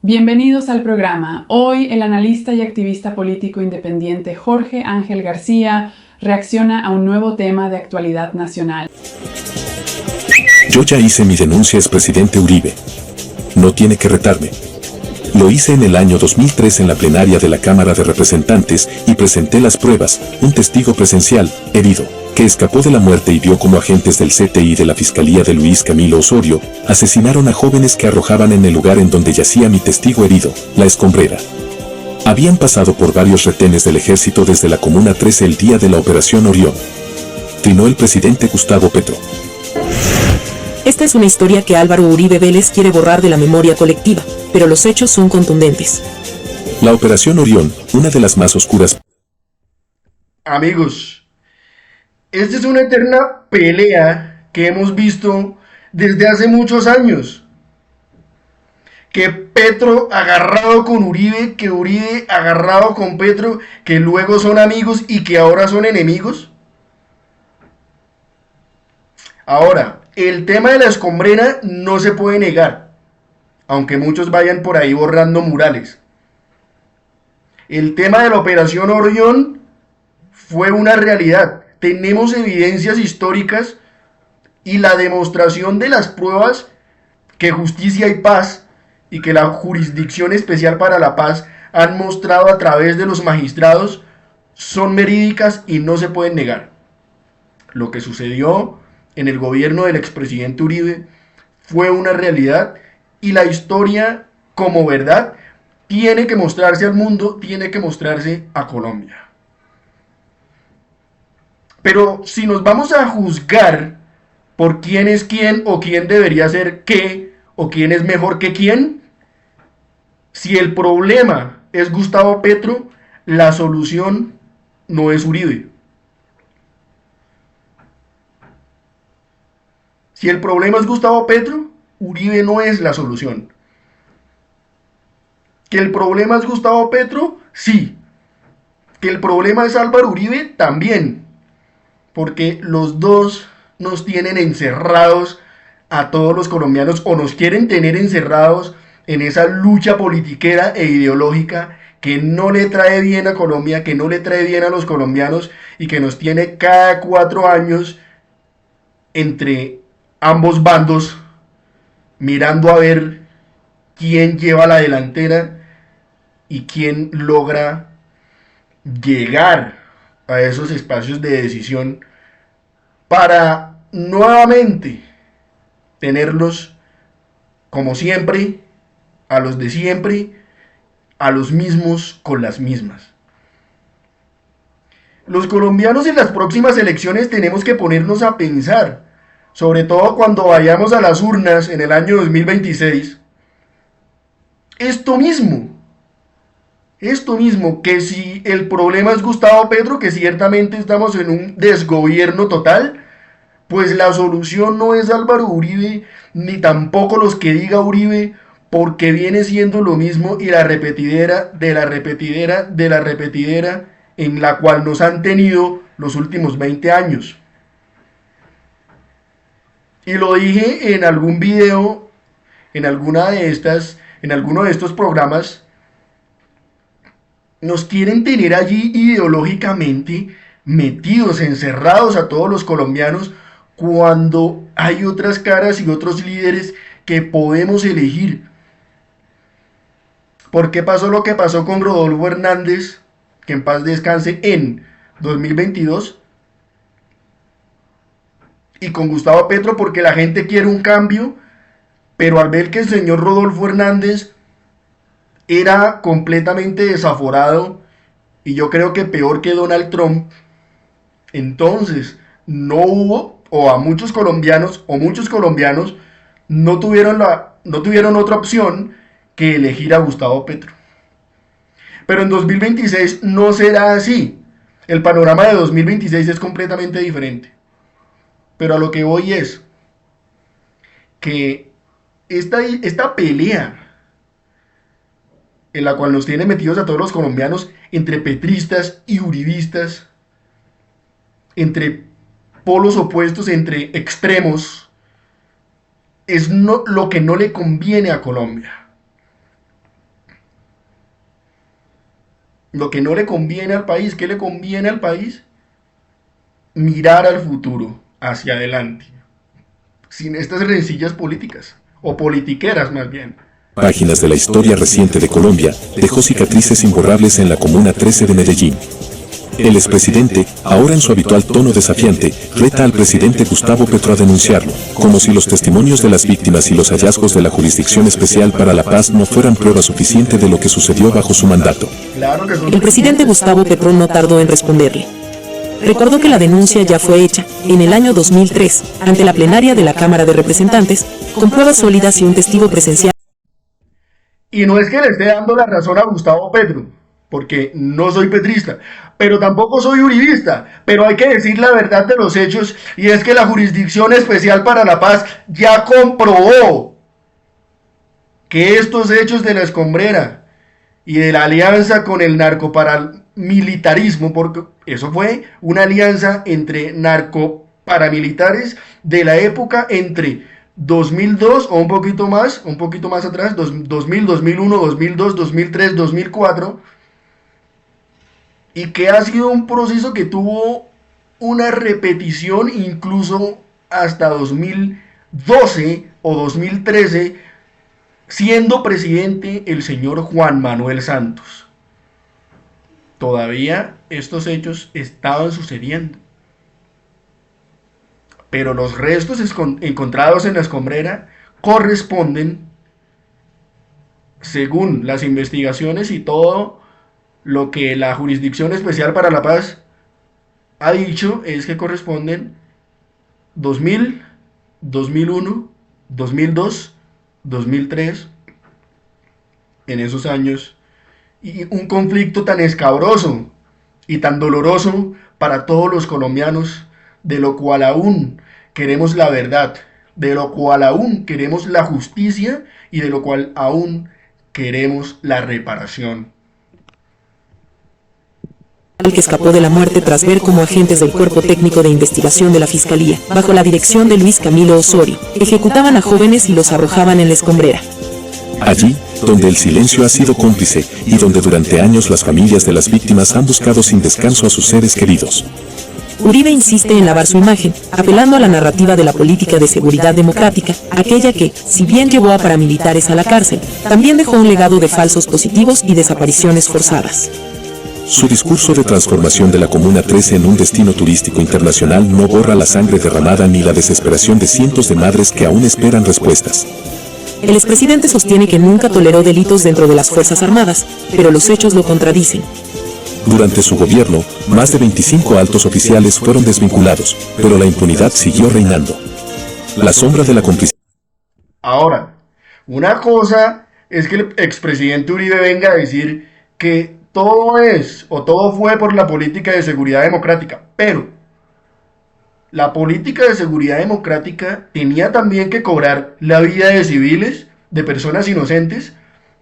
Bienvenidos al programa. Hoy el analista y activista político independiente Jorge Ángel García reacciona a un nuevo tema de actualidad nacional. Yo ya hice mi denuncia al presidente Uribe. No tiene que retarme. Lo hice en el año 2003 en la plenaria de la Cámara de Representantes y presenté las pruebas, un testigo presencial, herido, que escapó de la muerte y vio como agentes del CTI de la Fiscalía de Luis Camilo Osorio asesinaron a jóvenes que arrojaban en el lugar en donde yacía mi testigo herido, la escombrera. Habían pasado por varios retenes del ejército desde la Comuna 13 el día de la Operación Orión. Trinó el presidente Gustavo Petro. Esta es una historia que Álvaro Uribe Vélez quiere borrar de la memoria colectiva, pero los hechos son contundentes. La Operación Orión, una de las más oscuras. Amigos, esta es una eterna pelea que hemos visto desde hace muchos años. Que Petro agarrado con Uribe, que Uribe agarrado con Petro, que luego son amigos y que ahora son enemigos. Ahora, el tema de la escombrera no se puede negar, aunque muchos vayan por ahí borrando murales. El tema de la Operación Orión fue una realidad. Tenemos evidencias históricas y la demostración de las pruebas que Justicia y Paz y que la Jurisdicción Especial para la Paz han mostrado a través de los magistrados son verídicas y no se pueden negar. Lo que sucedió en el gobierno del expresidente Uribe fue una realidad y la historia como verdad tiene que mostrarse al mundo, tiene que mostrarse a Colombia. Pero si nos vamos a juzgar por quién es quién o quién debería ser qué o quién es mejor que quién, si el problema es Gustavo Petro, la solución no es Uribe. Si el problema es Gustavo Petro, Uribe no es la solución. ¿Que el problema es Gustavo Petro? Sí. ¿Que el problema es Álvaro Uribe? También. Porque los dos nos tienen encerrados a todos los colombianos o nos quieren tener encerrados en esa lucha politiquera e ideológica que no le trae bien a Colombia, que no le trae bien a los colombianos y que nos tiene cada 4 años entre ambos bandos mirando a ver quién lleva la delantera y quién logra llegar a esos espacios de decisión para nuevamente tenerlos como siempre, a los de siempre, a los mismos con las mismas. Los colombianos en las próximas elecciones tenemos que ponernos a pensar, sobre todo cuando vayamos a las urnas en el año 2026, esto mismo, que si el problema es Gustavo Petro, que ciertamente estamos en un desgobierno total, pues la solución no es Álvaro Uribe, ni tampoco los que diga Uribe, porque viene siendo lo mismo y la repetidera de la repetidera de la repetidera en la cual nos han tenido los últimos 20 años. Y lo dije en algún video, en alguno de estos programas. Nos quieren tener allí ideológicamente metidos, encerrados a todos los colombianos, cuando hay otras caras y otros líderes que podemos elegir. ¿Por qué pasó lo que pasó con Rodolfo Hernández, que en paz descanse, en 2022? Y con Gustavo Petro, porque la gente quiere un cambio, pero al ver que el señor Rodolfo Hernández era completamente desaforado y yo creo que peor que Donald Trump, entonces no hubo, o a muchos colombianos no tuvieron otra opción que elegir a Gustavo Petro. Pero en 2026 no será así. El panorama de 2026 es completamente diferente. Pero a lo que voy es que esta pelea en la cual nos tiene metidos a todos los colombianos entre petristas y uribistas, entre polos opuestos, entre extremos, es lo que no le conviene a Colombia. lo que no le conviene al país. ¿Qué le conviene al país? Mirar al futuro, hacia adelante, sin estas rencillas políticas, o politiqueras más bien. Páginas de la historia reciente de Colombia dejó cicatrices imborrables en la Comuna 13 de Medellín. El expresidente, ahora en su habitual tono desafiante, reta al presidente Gustavo Petro a denunciarlo, como si los testimonios de las víctimas y los hallazgos de la Jurisdicción Especial para la Paz no fueran prueba suficiente de lo que sucedió bajo su mandato. Claro que son El presidente Gustavo Petro no tardó en responderle. Recordó que la denuncia ya fue hecha, en el año 2003, ante la plenaria de la Cámara de Representantes, con pruebas sólidas y un testigo presencial. Y no es que le esté dando la razón a Gustavo Petro, porque no soy petrista, pero tampoco soy uribista, pero hay que decir la verdad de los hechos, y es que la Jurisdicción Especial para la Paz ya comprobó que estos hechos de la Escombrera y de la alianza con el narcoparamilitarismo, porque eso fue una alianza entre narcoparamilitares de la época entre 2002 o un poquito más atrás, 2000, 2001, 2002, 2003, 2004, y que ha sido un proceso que tuvo una repetición incluso hasta 2012 o 2013, siendo presidente el señor Juan Manuel Santos. Todavía estos hechos estaban sucediendo. Pero los restos encontrados en la Escombrera corresponden, según las investigaciones y todo lo que la Jurisdicción Especial para la Paz ha dicho, es que corresponden 2000, 2001, 2002, 2003, en esos años, y un conflicto tan escabroso y tan doloroso para todos los colombianos, de lo cual aún queremos la verdad, de lo cual aún queremos la justicia y de lo cual aún queremos la reparación. El que escapó de la muerte tras ver cómo agentes del Cuerpo Técnico de Investigación de la Fiscalía, bajo la dirección de Luis Camilo Osorio, ejecutaban a jóvenes y los arrojaban en la Escombrera. Allí, donde el silencio ha sido cómplice y donde durante años las familias de las víctimas han buscado sin descanso a sus seres queridos. Uribe insiste en lavar su imagen, apelando a la narrativa de la política de seguridad democrática, aquella que, si bien llevó a paramilitares a la cárcel, también dejó un legado de falsos positivos y desapariciones forzadas. Su discurso de transformación de la Comuna 13 en un destino turístico internacional no borra la sangre derramada ni la desesperación de cientos de madres que aún esperan respuestas. El expresidente sostiene que nunca toleró delitos dentro de las Fuerzas Armadas, pero los hechos lo contradicen. Durante su gobierno, más de 25 altos oficiales fueron desvinculados, pero la impunidad siguió reinando. La sombra de la complicidad. Ahora, una cosa es que el expresidente Uribe venga a decir que todo es o todo fue por la política de seguridad democrática, pero la política de seguridad democrática tenía también que cobrar la vida de civiles, de personas inocentes,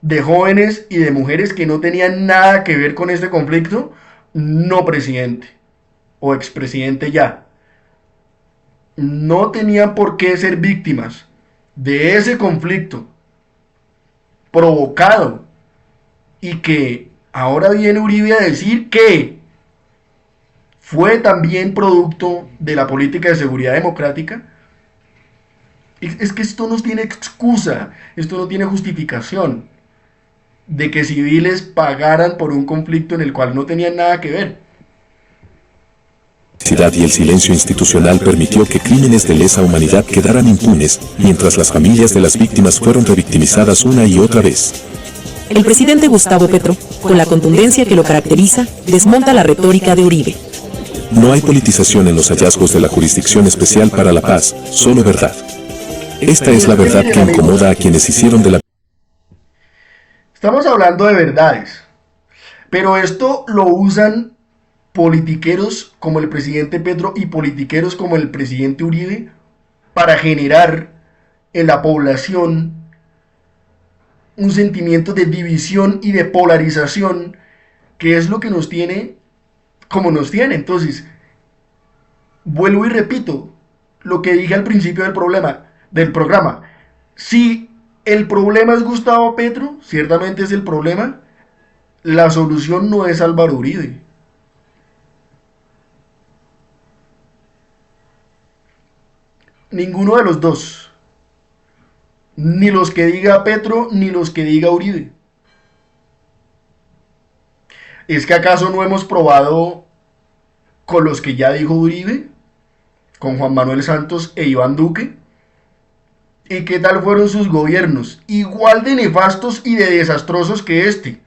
de jóvenes y de mujeres que no tenían nada que ver con este conflicto. No, presidente o expresidente ya, no tenían por qué ser víctimas de ese conflicto provocado, y que ahora viene Uribe a decir que fue también producto de la política de seguridad democrática. Es que esto no tiene excusa, esto no tiene justificación de que civiles pagaran por un conflicto en el cual no tenían nada que ver. Y el silencio institucional permitió que crímenes de lesa humanidad quedaran impunes, mientras las familias de las víctimas fueron revictimizadas una y otra vez. El presidente Gustavo Petro, con la contundencia que lo caracteriza, desmonta la retórica de Uribe. No hay politización en los hallazgos de la Jurisdicción Especial para la Paz, solo verdad. Esta es la verdad que incomoda a quienes hicieron de la... Estamos hablando de verdades, pero esto lo usan politiqueros como el presidente Petro y politiqueros como el presidente Uribe para generar en la población un sentimiento de división y de polarización, que es lo que nos tiene como nos tiene. Entonces, vuelvo y repito lo que dije al principio del programa. Si el problema es Gustavo Petro, ciertamente es el problema, La solución no es Álvaro Uribe. Ninguno de los dos. Ni los que diga Petro, ni los que diga Uribe. ¿Es que acaso no hemos probado con los que ya dijo Uribe? Con Juan Manuel Santos e Iván Duque. ¿Y qué tal fueron sus gobiernos? Igual de nefastos y de desastrosos que este.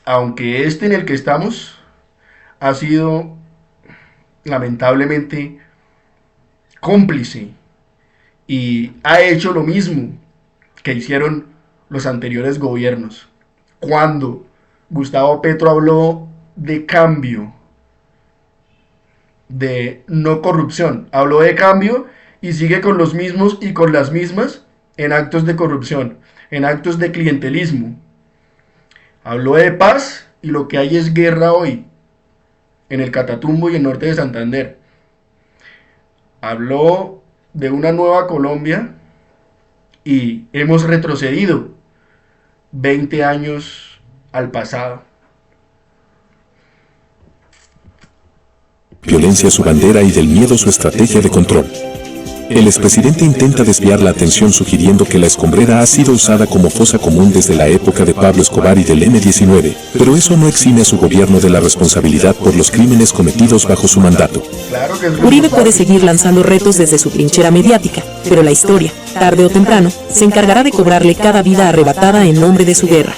Aunque este en el que estamos ha sido lamentablemente cómplice y ha hecho lo mismo que hicieron los anteriores gobiernos. Cuando Gustavo Petro habló de cambio, de no corrupción, habló de cambio y sigue con los mismos y con las mismas en actos de corrupción, en actos de clientelismo. Habló de paz y lo que hay es guerra hoy, en el Catatumbo y el norte de Santander. Habló de una nueva Colombia y hemos retrocedido 20 años al pasado. Violencia su bandera y del miedo su estrategia de control. El expresidente intenta desviar la atención sugiriendo que la escombrera ha sido usada como fosa común desde la época de Pablo Escobar y del M-19, pero eso no exime a su gobierno de la responsabilidad por los crímenes cometidos bajo su mandato. Uribe puede seguir lanzando retos desde su trinchera mediática, pero la historia, tarde o temprano, se encargará de cobrarle cada vida arrebatada en nombre de su guerra.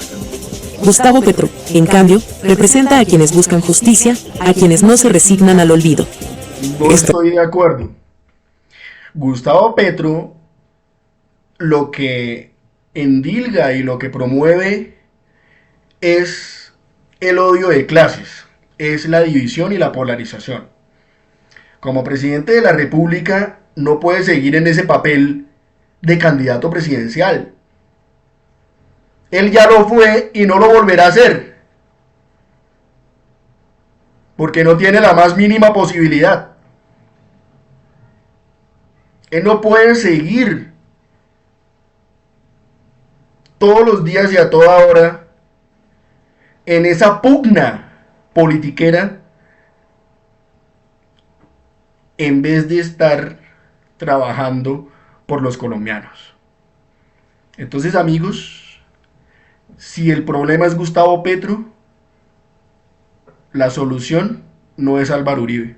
Gustavo Petro, en cambio, representa a quienes buscan justicia, a quienes no se resignan al olvido. No estoy de acuerdo. Gustavo Petro lo que endilga y lo que promueve es el odio de clases, es la división y la polarización. Como presidente de la República no puede seguir en ese papel de candidato presidencial. Él ya lo fue y no lo volverá a hacer, porque no tiene la más mínima posibilidad. Él no puede seguir todos los días y a toda hora en esa pugna politiquera en vez de estar trabajando por los colombianos. Entonces, amigos, si el problema es Gustavo Petro, la solución no es Álvaro Uribe.